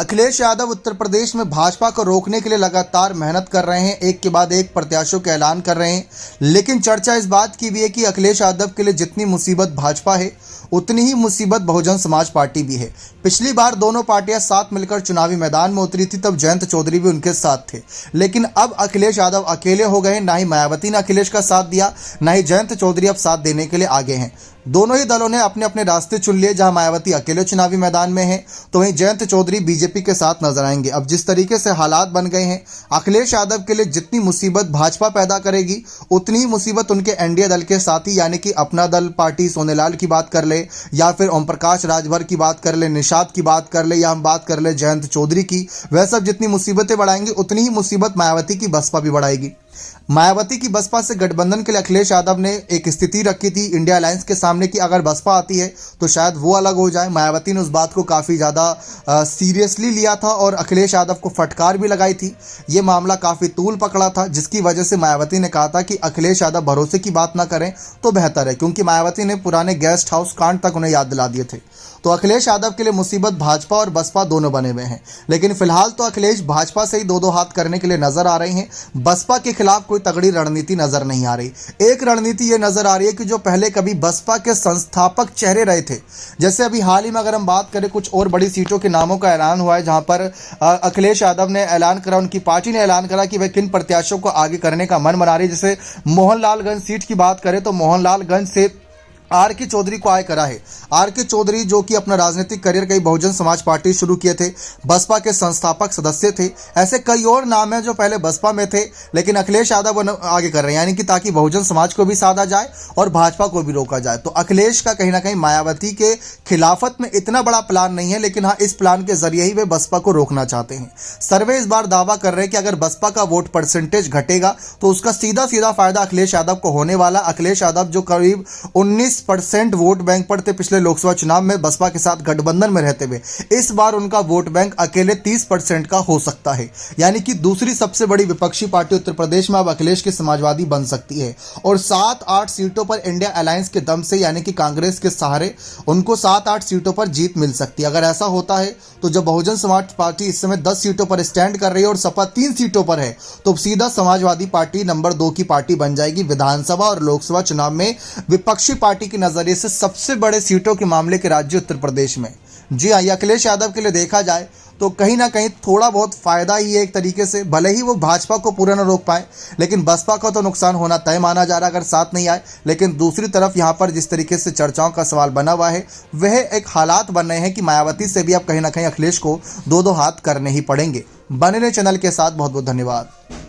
अखिलेश यादव उत्तर प्रदेश में भाजपा को रोकने के लिए लगातार मेहनत कर रहे हैं। एक के बाद एक प्रत्याशियों का ऐलान कर रहे हैं, लेकिन चर्चा इस बात की भी है कि अखिलेश यादव के लिए जितनी मुसीबत भाजपा है उतनी ही मुसीबत बहुजन समाज पार्टी भी है। पिछली बार दोनों पार्टियां साथ मिलकर चुनावी मैदान में उतरी थी, तब जयंत चौधरी भी उनके साथ थे। लेकिन अब अखिलेश यादव अकेले हो गए। ना ही मायावती ने अखिलेश का साथ दिया, ना ही जयंत चौधरी अब साथ देने के लिए आगे हैं। दोनों ही दलों ने अपने अपने रास्ते चुन लिए। जहां मायावती अकेले चुनावी मैदान में है, तो वहीं जयंत चौधरी बीजेपी के साथ नजर आएंगे। अब जिस तरीके से हालात बन गए हैं, अखिलेश यादव के लिए जितनी मुसीबत भाजपा पैदा करेगी उतनी ही मुसीबत उनके एनडीए दल के साथी यानी कि अपना दल पार्टी सोनेलाल की बात कर ले, या फिर ओम प्रकाश राजभर की बात कर ले, निषाद की बात कर ले, या हम बात कर ले जयंत चौधरी की, वह सब जितनी मुसीबतें बढ़ाएंगे उतनी ही मुसीबत मायावती की बसपा भी बढ़ाएगी। मायावती की बसपा से गठबंधन के लिए अखिलेश यादव ने एक स्थिति रखी थी इंडिया अलायंस के सामने कि अगर बसपा आती है तो शायद वो अलग हो जाए। मायावती ने उस बात को काफ़ी ज़्यादा सीरियसली लिया था और अखिलेश यादव को फटकार भी लगाई थी। ये मामला काफ़ी तूल पकड़ा था, जिसकी वजह से मायावती ने कहा था कि अखिलेश यादव भरोसे की बात ना करें तो बेहतर है, क्योंकि मायावती ने पुराने गेस्ट हाउस कांड तक उन्हें याद दिला दिए थे। तो अखिलेश यादव के लिए मुसीबत भाजपा और बसपा दोनों बने हुए हैं। लेकिन फिलहाल तो अखिलेश भाजपा से ही दो हाथ करने के लिए नजर आ रहे हैं। बसपा के खिलाफ कोई तगड़ी रणनीति नजर नहीं आ रही। एक रणनीति ये नजर आ रही है कि जो पहले कभी बसपा के संस्थापक चेहरे रहे थे, जैसे अभी हाल ही में अगर हम बात करें कुछ और बड़ी सीटों के नामों का ऐलान हुआ है, जहां पर अखिलेश यादव ने ऐलान करा, उनकी पार्टी ने ऐलान करा कि वह किन प्रत्याशियों को आगे करने का मन बना रही है। जैसे मोहनलालगंज सीट की बात करें तो मोहनलालगंज से आर के चौधरी को आय करा है। आर के चौधरी जो कि अपना राजनीतिक करियर कई बहुजन समाज पार्टी शुरू किए थे, बसपा के संस्थापक सदस्य थे। ऐसे कई और नाम हैं जो पहले बसपा में थे, लेकिन अखिलेश यादव आगे कर रहे हैं, यानी कि ताकि बहुजन समाज को भी साधा जाए और भाजपा को भी रोका जाए। तो अखिलेश का कहीं ना कहीं मायावती के खिलाफत में इतना बड़ा प्लान नहीं है, लेकिन हाँ, इस प्लान के जरिए ही वे बसपा को रोकना चाहते हैं। सर्वे इस बार दावा कर रहे हैं कि अगर बसपा का वोट परसेंटेज घटेगा तो उसका सीधा सीधा फायदा अखिलेश यादव को होने वाला। अखिलेश यादव जो करीब 19% वोट बैंक पर थे पिछले लोकसभा चुनाव में बसपा के साथ गठबंधन में रहते हुए, इस बार उनका वोट बैंक अकेले 30% का हो सकता है। यानी कि दूसरी सबसे बड़ी विपक्षी पार्टी उत्तर प्रदेश में अब अखिलेश की समाजवादी बन सकती है और 7-8 सीटों पर इंडिया अलायंस के दम से, यानी कि कांग्रेस के सहारे, उनको 7-8 सीटों पर जीत मिल सकती है। अगर ऐसा होता है तो जब बहुजन समाज पार्टी इस समय 10 सीटों पर स्टैंड कर रही है और सपा 3 सीटों पर है, तो सीधा समाजवादी पार्टी नंबर 2 की पार्टी बन जाएगी। विधानसभा और लोकसभा चुनाव में विपक्षी पार्टी के नजरिए से सबसे बड़े सीटों के मामले के राज्य उत्तर प्रदेश में। जी हाँ, ये अखिलेश यादव के लिए देखा जाए तो कहीं ना कहीं थोड़ा बहुत फायदा ही है एक तरीके से। भले ही वो भाजपा को पूरा न रोक पाए, लेकिन बसपा का तो नुकसान होना तय माना जा रहा है अगर साथ नहीं आए। लेकिन दूसरी तरफ यहाँ पर जिस तरीके से चर्चाओं का सवाल बना हुआ है, वह एक हालात बन रहे हैं कि मायावती से भी अब कहीं ना कहीं अखिलेश को दो हाथ करने ही पड़ेंगे। बने रहे चैनल के साथ। बहुत बहुत धन्यवाद।